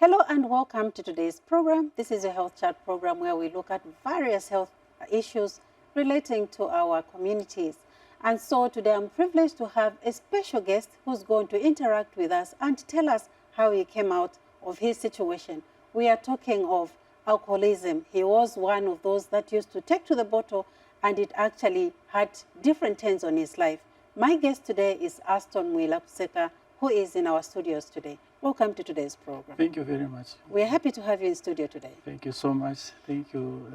Hello and welcome to today's program. This is a health chat program where we look at various health issues relating to our communities. And so today I'm privileged to have a special guest who's going to interact with us and tell us how he came out of his situation. We are talking of alcoholism. He was one of those that used to take to the bottle, and it actually had different turns on his life. My guest today is Aston Mwila-Kuseka, who is in our studios today. Welcome to today's program. Thank you very much. We're happy to have you in studio today. Thank you so much. Thank you,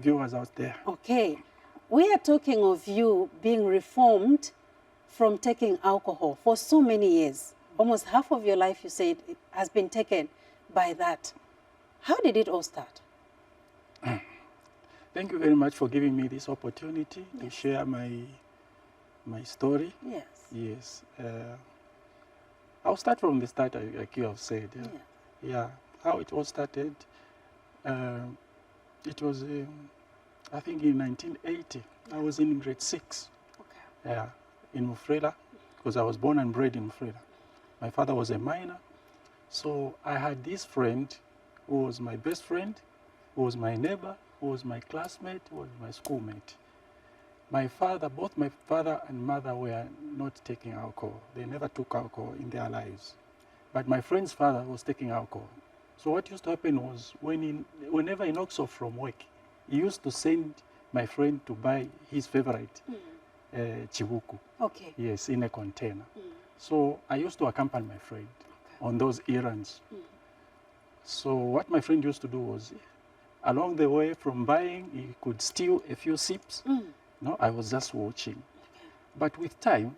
viewers out there. Okay. We are talking of you being reformed from taking alcohol for so many years. Almost half of your life, you said, has been taken by that. How did it all start? Thank you very much for giving me this opportunity to share my story. Yes. Yes. I'll start from the start, like you have said. Yeah. How it all started, it was, I think in 1980, I was in grade 6. Okay. Yeah, in Mufrela, because I was born and bred in Mufrela. My father was a miner, so I had this friend who was my best friend, who was my neighbor, who was my classmate, who was my schoolmate. Both my father and mother were not taking alcohol. They never took alcohol in their lives. But my friend's father was taking alcohol. So what used to happen was whenever he knocks off from work, he used to send my friend to buy his favorite chibuku. Okay. Yes, in a container. So I used to accompany my friend on those errands. So what my friend used to do was, along the way from buying, he could steal a few sips. No, I was just watching. Okay. But with time,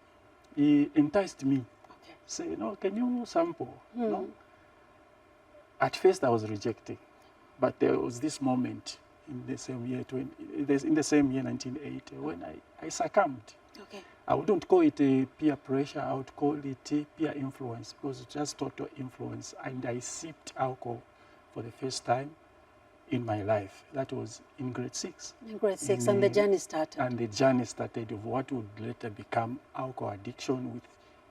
he enticed me. Okay. Say, no, can you sample? No? At first, I was rejecting. But there was this moment in the same year, 1980, when I succumbed. Okay. I wouldn't call it a peer pressure. I would call it a peer influence, because it's just total influence. And I sipped alcohol for the first time in my life. That was in grade 6. In grade 6, and the journey started. And the journey started of what would later become alcohol addiction, with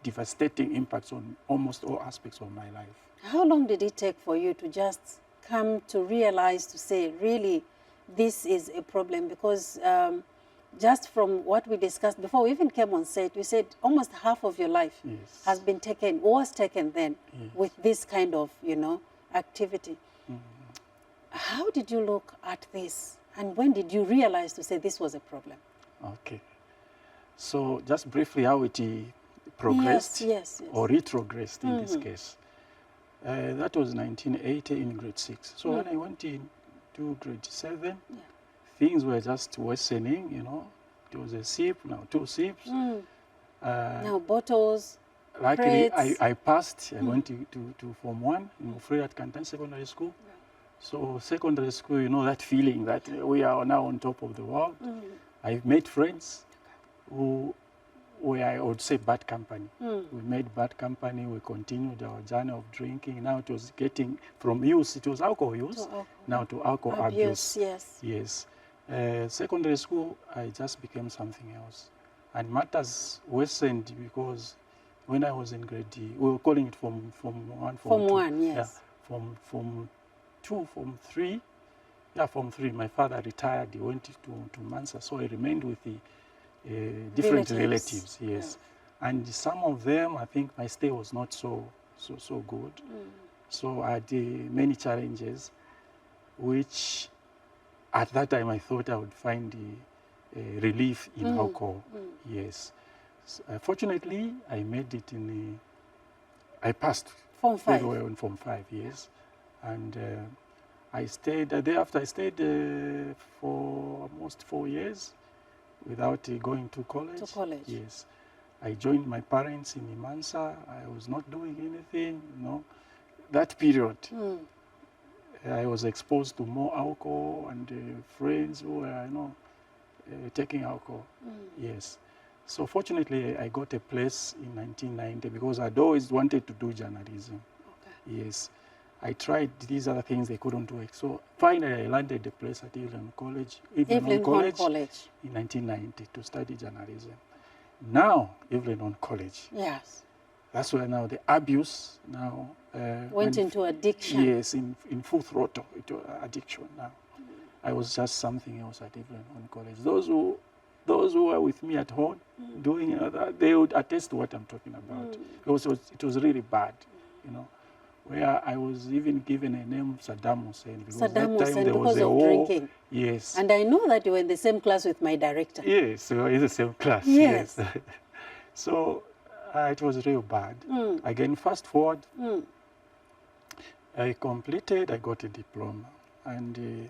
devastating impacts on almost all aspects of my life. How long did it take for you to just come to realize, to say, really, this is a problem? Because just from what we discussed before we even came on set, we said almost half of your life has been taken, was taken then, with this kind of, activity. How did you look at this? And when did you realize to say this was a problem? Okay. So just briefly how it progressed or retrogressed in this case. That was 1980 in grade 6. So when I went into grade 7, things were just worsening, It was a sip, now 2 sips. Now bottles, luckily, I passed. I went to Form 1 in Mufrela at Kantan Secondary School. So secondary school, that feeling that we are now on top of the world. I've made friends who were, I would say, bad company. We made bad company. We continued our journey of drinking. Now it was getting from use, it was alcohol use, now to alcohol abuse. Yes. Secondary school, I just became something else. And matters worsened because when I was in grade D, we were calling it Form 1, Form 2. 1, yes. Yeah, Form 2, Form 3. Yeah, Form 3. My father retired. He went to Mansa, so I remained with the different relatives. Yes, and some of them, I think my stay was not so good. So I had many challenges, which at that time I thought I would find relief in alcohol. Yes. Fortunately, I made it I passed Form 5. very well in Form 5, yes. And I stayed, thereafter I stayed for almost 4 years without going to college. To college. Yes. I joined my parents in Imansa. I was not doing anything, That period, I was exposed to more alcohol and friends who were, taking alcohol. Yes. So fortunately, I got a place in 1990 because I'd always wanted to do journalism. Okay. Yes. I tried these other things, they couldn't work. So finally, I landed a place at Evelyn College, Evelyn College in 1990 to study journalism. Now, Evelyn College. Yes. that's where now the abuse now went into addiction. Yes, in full throttle, into addiction now. I was just something else at even on college. Those who were with me at home doing that, they would attest to what I'm talking about. It was really bad, you know, where I was even given a name Saddam Hussein because Saddam that time Hussein there was because a of war. drinking. Yes. And I know that you were in the same class with my director. Yes, so in the same class. Yes. Yes. So it was real bad. Again, fast forward, I completed, I got a diploma, and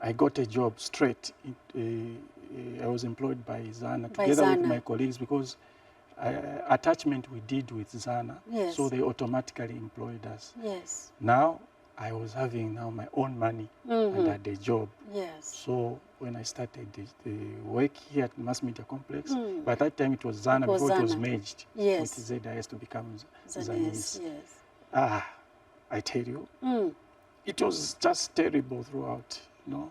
I got a job straight. I was employed by Zana together with my colleagues because attachment we did with Zana, yes. so they automatically employed us. Yes. Now I was having now my own money and had a job. Yes. So when I started the work here at Mass Media Complex, by that time it was Zana before it was merged with ZIS to become Zanis. Yes. I tell you, it was just terrible throughout, you know.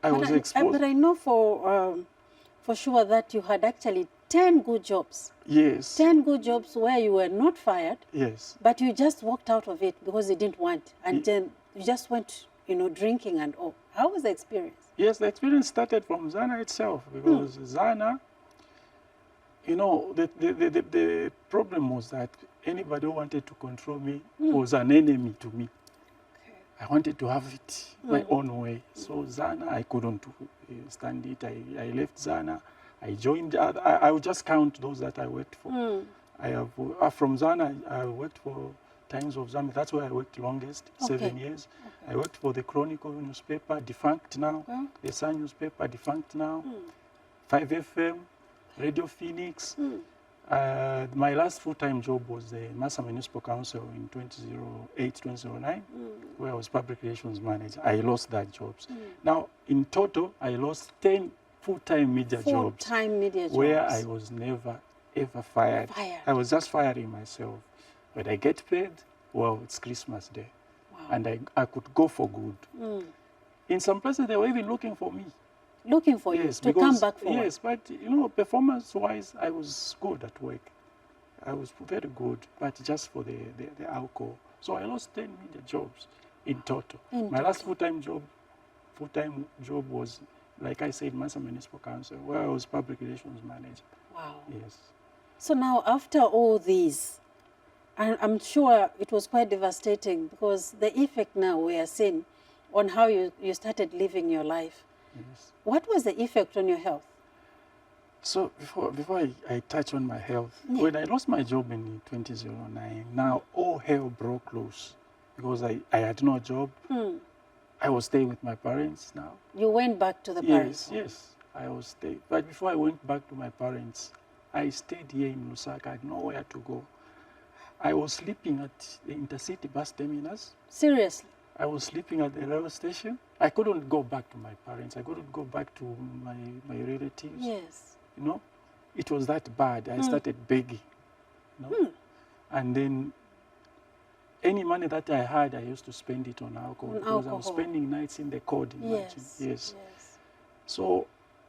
I was exposed. But I know for sure that you had actually 10 good jobs. Yes. 10 good jobs where you were not fired. Yes. But you just walked out of it because you didn't want. And then you just went, you know, drinking and all. How was the experience? Yes, the experience started from Zana itself because Zana, you know, the problem was that anybody who wanted to control me was an enemy to me. I wanted to have it my own way. So Zana, I couldn't stand it. I left Zana. I joined, I would just count those that I worked for. I have, from Zana, I worked for Times of Zambia. That's where I worked longest, 7 years. I worked for the Chronicle newspaper, defunct now. The Sun newspaper, defunct now. 5FM, Radio Phoenix. My last full-time job was the Massam Municipal Council in 2008, 2009, where I was public relations manager. I lost that job. Now, in total, I lost 10 full-time media jobs. Full-time media jobs. Where I was never, ever fired. I was just firing myself. When I get paid, well, it's Christmas Day. Wow. And I could go for good. In some places, they were even looking for me. Looking for you to come back for Yes, but, you know, performance-wise, I was good at work. I was very good, but just for the alcohol. So I lost 10 media jobs in total. My last full-time job was, like I said, Massam Municipal Council, where I was public relations manager. Wow. Yes. So now, after all these, I'm sure it was quite devastating because the effect now we are seeing on how you started living your life. Yes. What was the effect on your health? So before I touch on my health, when I lost my job in 2009, now all hell broke loose because I had no job. I was staying with my parents now. You went back to the parents? Yes, I was staying. But before I went back to my parents, I stayed here in Lusaka. I had nowhere to go. I was sleeping at the Intercity bus terminus. Seriously? I was sleeping at the railway station. I couldn't go back to my parents. I couldn't go back to my relatives. Yes. You know, it was that bad. I started begging. You know? And then any money that I had, I used to spend it on alcohol because I was spending nights in the cold. Yes. So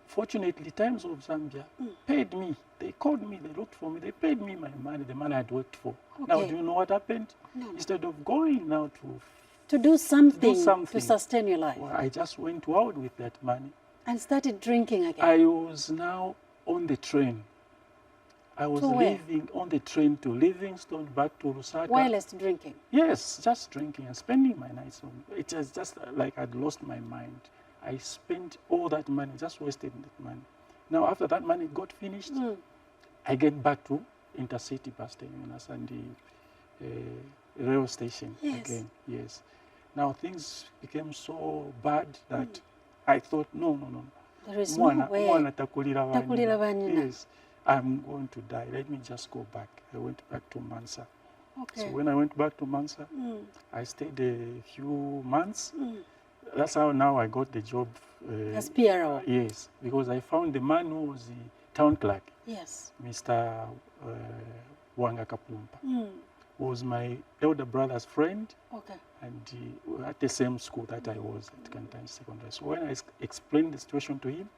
fortunately, Times of Zambia paid me. They called me, they looked for me, they paid me my money, the money I'd worked for. Now, do you know what happened? No. Instead of going now to do something to sustain your life. Well, I just went wild with that money. And started drinking again. I was now on the train. I was living on the train to Livingstone, back to Lusaka. Whilst drinking? Yes, just drinking and spending my nights on. It was just like I'd lost my mind. I spent all that money, just wasted that money. Now, after that money got finished, I get back to Intercity bus terminus and the rail station again. Yes. Now things became so bad that I thought, no. There is no way. Yes, I'm going to die. Let me just go back. I went back to Mansa. Okay. So when I went back to Mansa, I stayed a few months. That's how now I got the job. As PRO? Yes, because I found the man who was the town clerk. Yes. Mr. Wanga Kapumpa. Was my elder brother's friend. Okay. And at the same school that I was at Kantan Secondary. So when I explained the situation to him,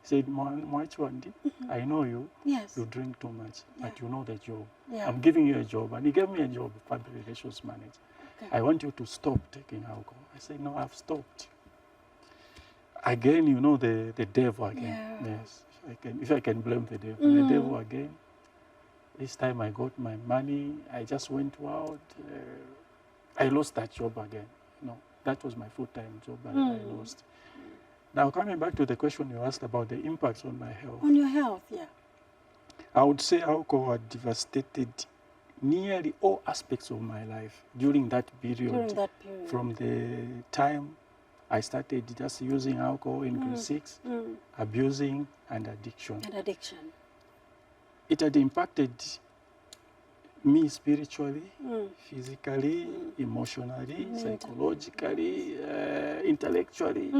He said, Mwachwandi, I know you. Yes. You drink too much, but you know the job. Yeah. I'm giving you a job. And he gave me a job, public relations manager. Okay. I want you to stop taking alcohol. I said, no, I've stopped. Again, you know, the devil again. Yeah. Yes. If I can blame the devil. The devil again. This time I got my money. I just went out. I lost that job again. No, that was my full-time job, but I lost. Now, coming back to the question you asked about the impacts on my health. On your health, yeah. I would say alcohol had devastated nearly all aspects of my life during that period. During that period. From the time I started just using alcohol in grade 6, abusing and addiction. And addiction. It had impacted me spiritually, physically, emotionally, psychologically, intellectually,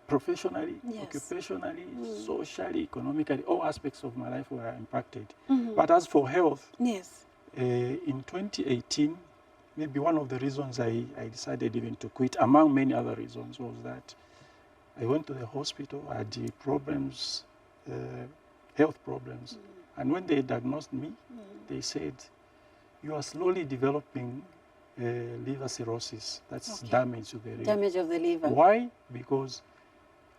professionally, Yes. occupationally, socially, economically. All aspects of my life were impacted. But as for health, Yes. in 2018, maybe one of the reasons I decided even to quit, among many other reasons, was that I went to the hospital. I had the problems, health problems. And when they diagnosed me, they said, you are slowly developing liver cirrhosis. That's damage to the liver. Damage of the liver. Why? Because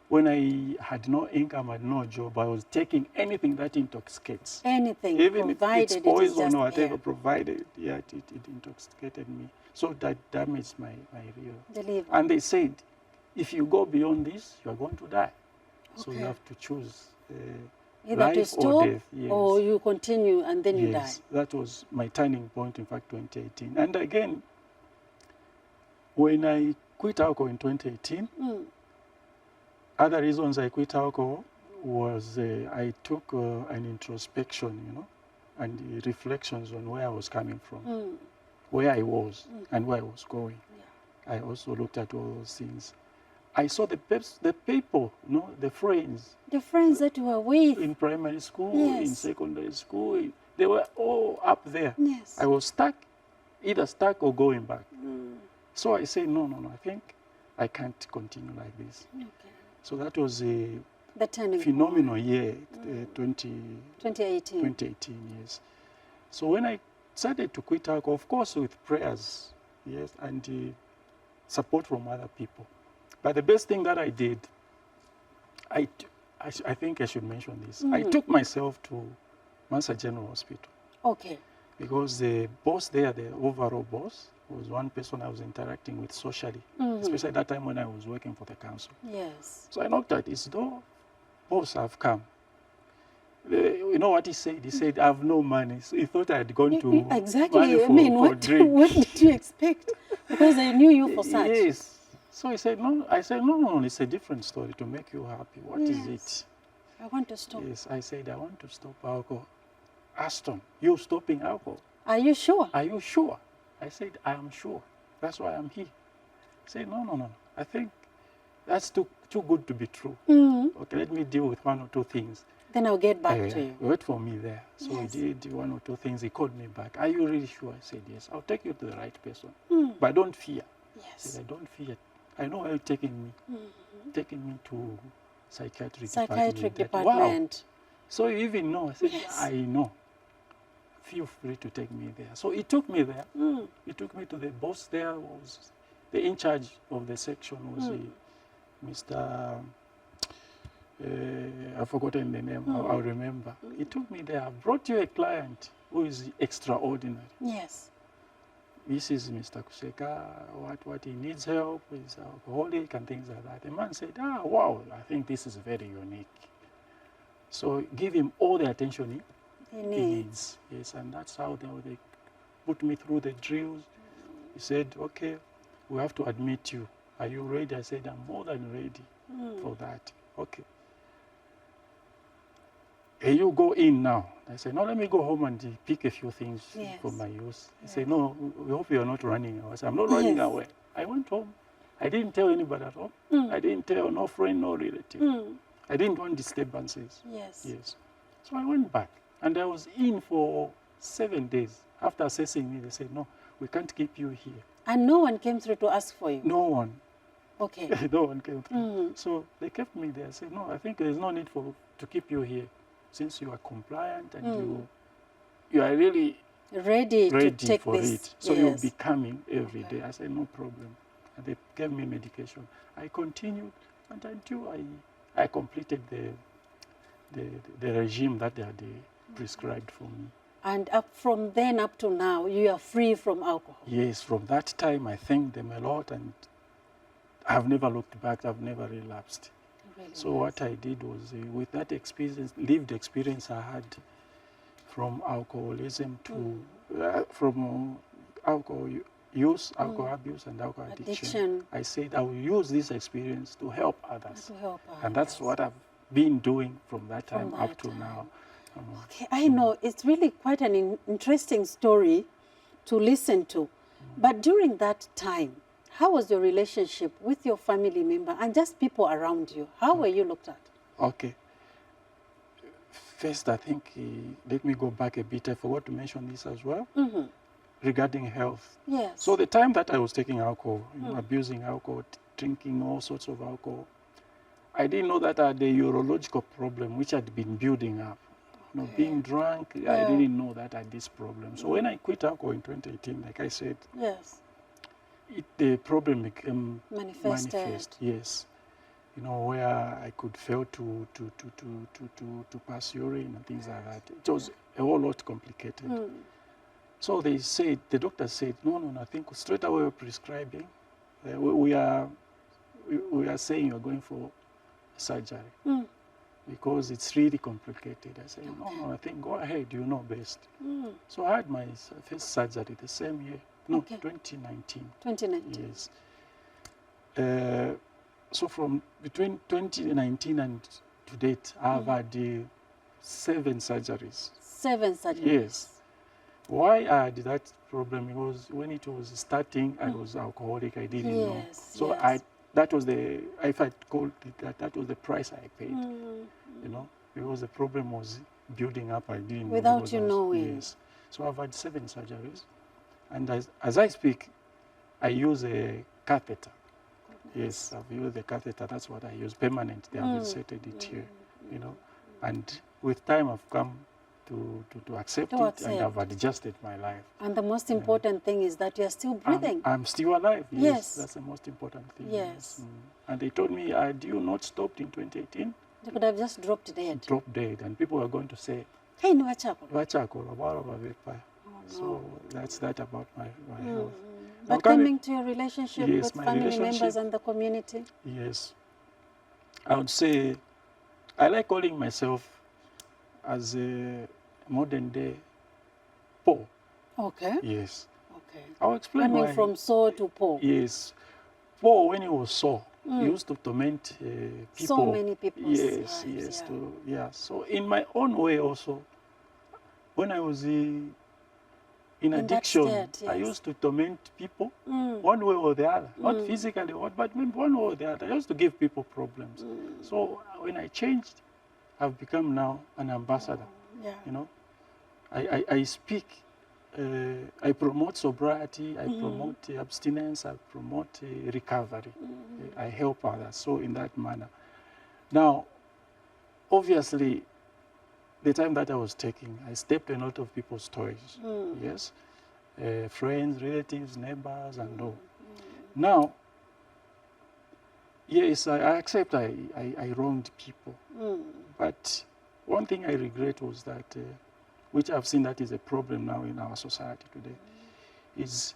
when I had no income, I had no job, I was taking anything that intoxicates. Anything, Even if provided it's it is poison just or whatever, air. provided, yeah, it intoxicated me. So that damaged my liver. The liver. And they said, if you go beyond this, you are going to die. So you Okay. have to choose Either life to or stop death. Yes. or you continue and then you die. Yes, that was my turning point, in fact, 2018. And again, when I quit alcohol in 2018, other reasons I quit alcohol was I took an introspection, you know, and the reflections on where I was coming from, where I was, and where I was going. Yeah. I also looked at all those things. I saw the people, you know, the friends The friends that you were with. in primary school, in Yes. secondary school, they were all up there. Yes. I was stuck, either stuck or going back. So I said, no, I think I can't continue like this. Okay. So that was a The turning phenomenal year, 2018. 2018, yes. So when I started to quit alcohol, of course with prayers, yes, and support from other people. But the best thing that I did, I think I should mention this. I took myself to Mansa General Hospital. Okay. Because the boss there, the overall boss, was one person I was interacting with socially, especially at that time when I was working for the council. Yes. So I knocked at his door. Boss, I've come. You know what he said? He said, I have no money. So he thought I had gone to Exactly. money I mean, for drink. what did you expect? Because I knew you for such. Yes. So he said, no. I said, no, it's a different story to make you happy. What is it? I want to stop. Yes, I said, I want to stop alcohol. Aston, you stopping alcohol? Are you sure? Are you sure? I said, I am sure. That's why I'm here. He said, no. I think that's too good to be true. Okay, let me deal with one or two things. Then I'll get back to you. Wait for me there. So Yes. he did one or two things. He called me back. Are you really sure? I said, yes. I'll take you to the right person. But don't fear. I Yes. said, I don't fear. I know where you're taking me. Taking me to psychiatric Psychiatric department. Wow. department. So you even know? I said, Yes. I know. Feel free to take me there. So he took me there. He took me to the boss there. Was the in charge of the section was Mr. I've forgotten the name. I'll remember. He took me there. I brought you a client who is extraordinary. Yes. This is Mr. Kuseka. What he needs help with alcoholic and things like that. The man said, wow, I think this is very unique. So give him all the attention He he needs. needs. Yes, and that's how they put me through the drills. He said, okay, we have to admit you. Are you ready? I said, I'm more than ready for that. Okay. Hey, you go in now. I said, no, let me go home and pick a few things Yes. for my use. He said, no, we hope you're not running away. I said, I'm not running Yes. away. I went home. I didn't tell anybody at home. I didn't tell no friend, no relative. I didn't want disturbances. Yes. Yes. So I went back. And I was in for 7 days. After assessing me, they said, no, we can't keep you here. And no one came through to ask for you. No one. Okay. No one came through. So they kept me there. I said, no, I think there's no need to keep you here, since you are compliant and you are really Ready to take for this. it. So yes. you'll be coming every day. I said, no problem. And they gave me medication. I continued and until I completed the regime that they had prescribed for me. And from then up to now, you are free from alcohol? Yes, from that time I thanked them a lot, and I've never looked back. I've never relapsed. Really So nice. what I did was, with that experience, lived experience I had from alcoholism to, from alcohol use, alcohol abuse and alcohol addiction, I said I will use this experience to help others. To help And that's what I've been doing from that time up to now. Okay, I know it's really quite an interesting story to listen to. But during that time, how was your relationship with your family member and just people around you? How were you looked at? Okay. First, I think, let me go back a bit. I forgot to mention this as well, regarding health. Yes. So the time that I was taking alcohol, abusing alcohol, drinking all sorts of alcohol, I didn't know that I had a urological problem which had been building up. You know, being drunk, I didn't know that I had this problem. So when I quit alcohol in 2018, like I said, yes, the problem became manifested. manifest. Yes, you know, where I could fail to pass urine and things like that. It was a whole lot complicated. So they said, the doctor said, no, I think straight away we're prescribing. We are saying you're going for surgery. Because it's really complicated. I said, no, I think go ahead, you know best. So I had my first surgery the same year, 2019. 2019. Yes. So from between 2019 and to date, I've had 7 surgeries. 7 surgeries? Yes. Why I had that problem was when it was starting, I was alcoholic, I didn't know. So that was if I called it that was the price I paid, you know, because the problem was building up, I didn't know. Without you knowing. Yes. So I've had 7 surgeries. And as I speak, I use a catheter. Yes, I've used the catheter. That's what I use, permanent. They have inserted it here, you know. And with time, I've come to accept it, and I've adjusted my life. And the most important thing is that you're still breathing. I'm still alive. Yes, that's the most important thing. Yes. And they told me, had you not stopped in 2018, you could have just dropped dead. Dropped dead, and people were going to say, hey, no, wachako. So that's that about my health. But coming to your relationship with family members and the community? Yes. I would say, I like calling myself as a modern day Paul. Okay. Yes. Okay. I'll explain why. Coming from Saul to Paul. Yes. Paul, when he was Saul, he used to torment people. So many people. Yes, So in my own way also, when I was in addiction, state, I used to torment people one way or the other. Not physically, but one way or the other. I used to give people problems. So when I changed, I've become now an ambassador. You know, I speak, I promote sobriety, I promote abstinence, I promote recovery. I help others, so in that manner. Now, obviously, the time that I was taking, I stepped in a lot of people's toys. Yes, friends, relatives, neighbors, and all. Now, yes, I accept I wronged people. But one thing I regret was that, which I've seen that is a problem now in our society today, is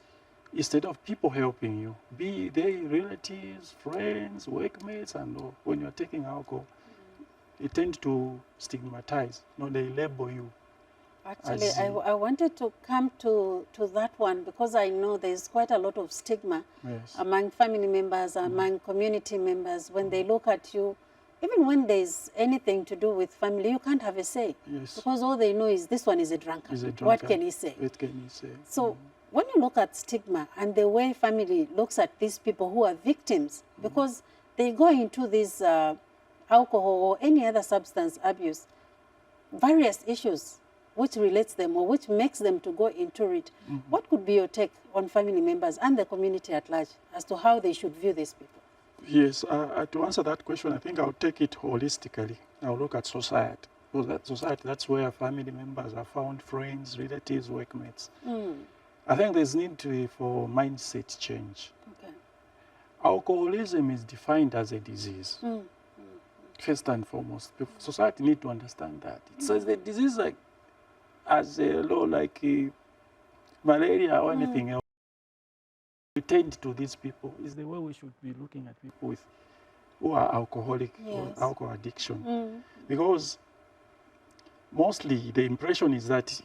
instead of people helping you, be they relatives, friends, workmates, and all, when you're taking alcohol, they tend to stigmatize. No, they label you. Actually, I wanted to come to that one because I know there's quite a lot of stigma among family members, among community members. When they look at you, even when there's anything to do with family, you can't have a say. Yes. Because all they know is this one is a drunkard. What can he say? What can he say? So when you look at stigma and the way family looks at these people who are victims, because they go into this alcohol or any other substance abuse, various issues which relates them or which makes them to go into it. What could be your take on family members and the community at large as to how they should view these people? Yes, to answer that question, I think I'll take it holistically. I'll look at society. Because that society, that's where family members are found, friends, relatives, workmates. I think there's need for mindset change. Okay. Alcoholism is defined as a disease, first and foremost. Society need to understand that. It says the disease like as a law like malaria or anything else. We tend to these people is the way we should be looking at people who are alcoholic or alcohol addiction. Because mostly the impression is that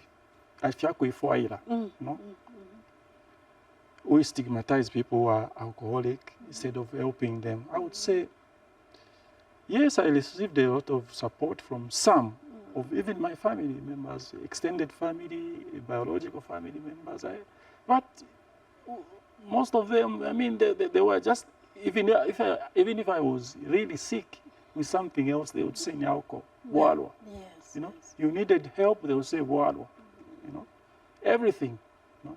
we stigmatize people who are alcoholic instead of helping them. I would say, yes, I received a lot of support from some of even my family members, extended family, biological family members. But most of them, I mean, they were just, even if I was really sick with something else, they would say alcohol, walwa. Yes. You know, you needed help, they would say walwa. You know, everything. You know,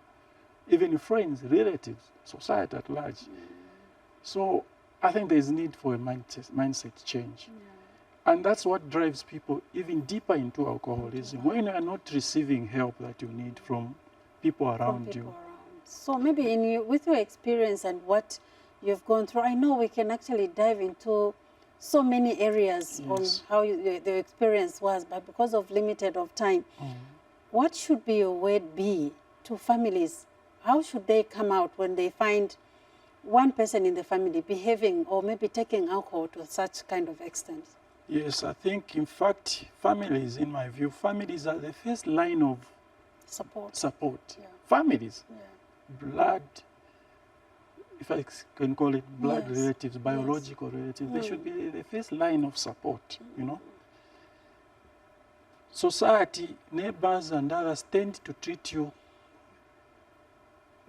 even friends, relatives, society at large. So I think there's need for a mindset change. And that's what drives people even deeper into alcoholism, when you are not receiving help that you need from people around you. So maybe with your experience and what you've gone through, I know we can actually dive into so many areas on how the experience was, but because of limited of time, what should be your word be to families? How should they come out when they find one person in the family behaving or maybe taking alcohol to such kind of extent? Yes, I think, in fact, families, in my view, families are the first line of support. Yeah. Families, blood, if I can call it blood relatives, biological relatives, they should be the first line of support, you know. Society, neighbors and others tend to treat you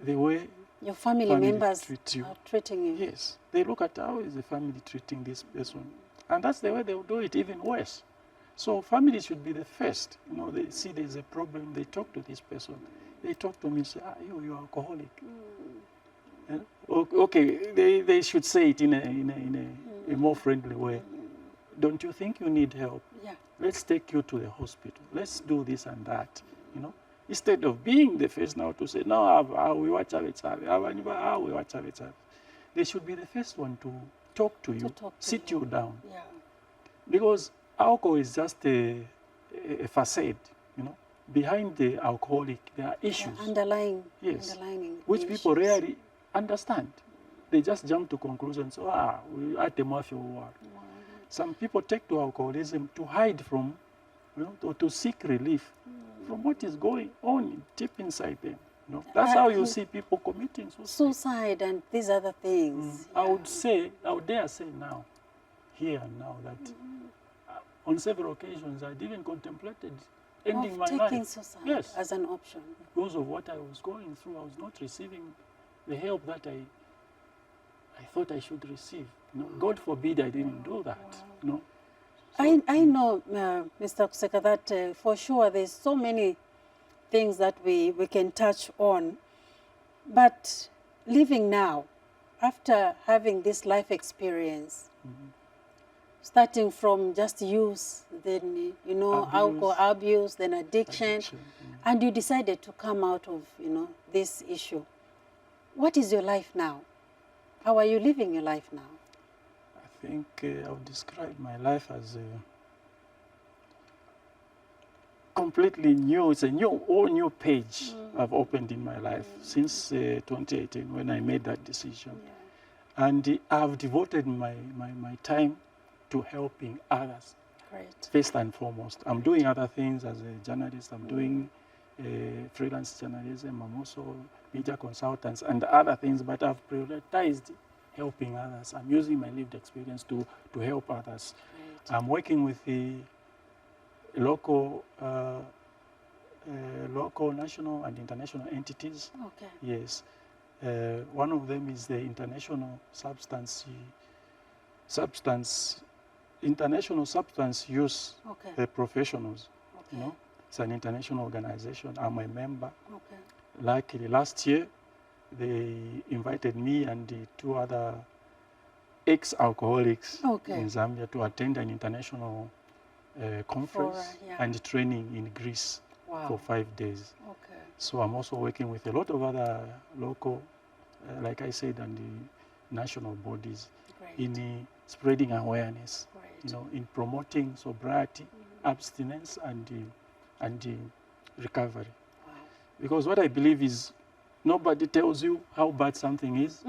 the way your family members are treating you. Yes, they look at how is the family treating this person. And that's the way they will do it, even worse. So family should be the first. You know, they see there's a problem, they talk to this person. They talk to me and say, you're alcoholic. Okay, they should say it in a more friendly way. Don't you think you need help? Yeah. Let's take you to the hospital. Let's do this and that, you know. Instead of being the first now to say, no, we watch it. They should be the first one to talk to you, sit you down. Yeah. Because alcohol is just a facade, you know. Behind the alcoholic, there are issues. Underlying which issues. People rarely understand. They just jump to conclusions, we at the mafia war. Some people take to alcoholism to hide from, you know, or to seek relief from what is going on deep inside them. You know? That's how you see people committing suicide and these other things. I would dare say now, here and now, that on several occasions I'd even contemplated ending my life. Taking suicide as an option. Because of what I was going through, I was not receiving the help that I thought I should receive. You know, God forbid I didn't do that. You know? So, I know, Mr. Kuseka, that for sure there's so many things that we can touch on. But living now, after having this life experience, starting from just use, then, you know, alcohol abuse, then addiction, and you decided to come out of, you know, this issue. What is your life now? How are you living your life now? I think I would describe my life as completely new. It's a all new page I've opened in my life since 2018 when I made that decision. Yeah. And I've devoted my time to helping others. Great. First and foremost. I'm doing other things as a journalist. I'm doing freelance journalism. I'm also media consultants and other things, but I've prioritized helping others. I'm using my lived experience to help others. Right. I'm working with the local, national and international entities. Okay. Yes. One of them is the International Substance Use Professionals. Okay. You know, it's an international organization. I'm a member. Okay. Luckily, last year, they invited me and the two other ex-alcoholics Okay. in Zambia to attend an international conference yeah. and training in Greece Wow. for 5 days. Okay. So I'm also working with a lot of other local, like I said, and the national bodies Great. in spreading awareness, Great. in promoting sobriety, abstinence, and recovery. Wow. Because what I believe is nobody tells you how bad something is,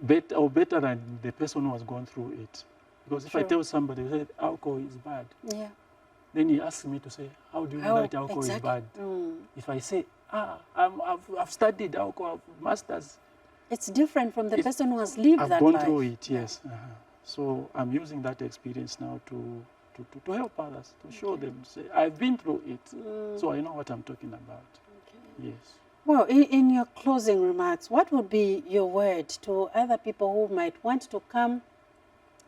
better than the person who has gone through it. Because if I True. tell somebody that alcohol is bad, Yeah. then he asks me to say, how do you know that alcohol is bad? If I say, I've studied alcohol, I've masters. It's different from the person who has lived I've that gone life. through it, yes. So I'm using that experience now to help others, to show them, say, I've been through it, so I know what I'm talking about. Okay. Yes. Well, in your closing remarks, what would be your word to other people who might want to come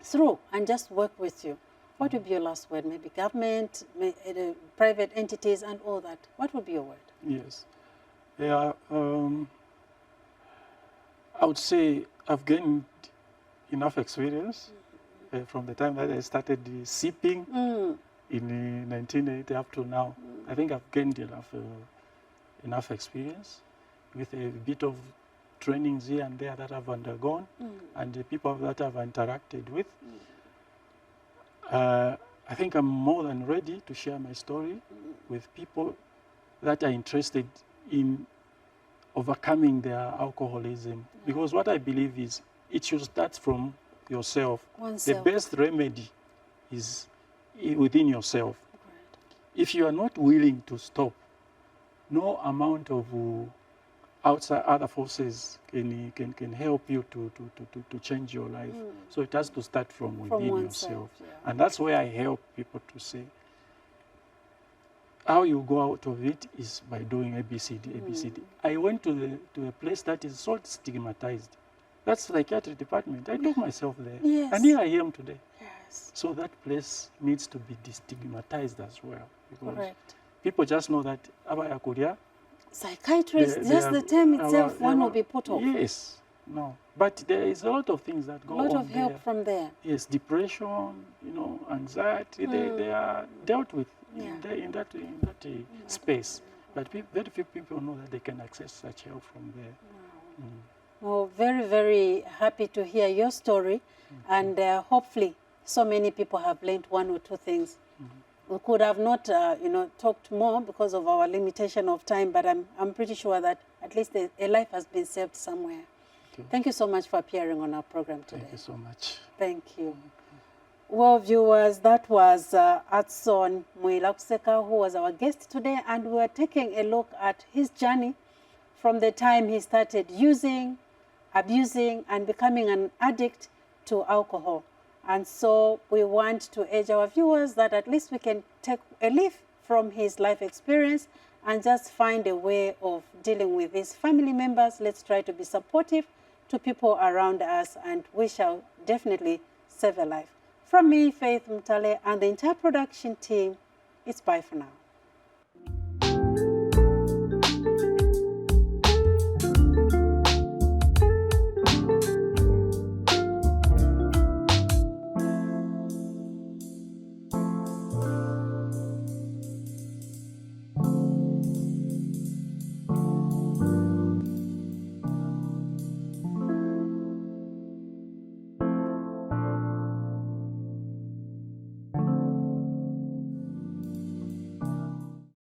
through and just work with you? What would be your last word? Maybe government, private entities and all that. What would be your word? Yes. Yeah, I would say I've gained enough experience from the time that I started sipping in 1980 up to now. I think I've gained enough experience with a bit of trainings here and there that I've undergone and the people that I've interacted with. I think I'm more than ready to share my story with people that are interested in overcoming their alcoholism. Because what I believe is it should start from yourself. Oneself. The best remedy is within yourself. Right. If you are not willing to stop, no amount of outside other forces can help you to change your life. So it has to start from within yourself. Yeah. And that's where I help people to say, how you go out of it is by doing ABCD, ABCD. I went to a place that is so stigmatized. That's the psychiatric department. I took myself there. Yes. And here I am today. Yes. So that place needs to be destigmatized as well. Because Correct. people just know that Abayakuria. Psychiatrist, just the term itself, one will be put off. Yes. No. But there is a lot of things that go on. A lot of help from there. Yes, depression, anxiety, they are dealt with in that space. But very few people know that they can access such help from there. Well, very, very happy to hear your story. And hopefully so many people have learned one or two things. We could have not, talked more because of our limitation of time, but I'm pretty sure that at least a life has been saved somewhere. Thank you so much for appearing on our program today. Thank you so much. Thank you. Well, viewers, that was Atson Mwilakuseka, who was our guest today, and we were taking a look at his journey from the time he started using, abusing, and becoming an addict to alcohol. And so we want to urge our viewers that at least we can take a leaf from his life experience and just find a way of dealing with his family members. Let's try to be supportive to people around us, and we shall definitely save a life. From me, Faith Mutale, and the entire production team, it's bye for now.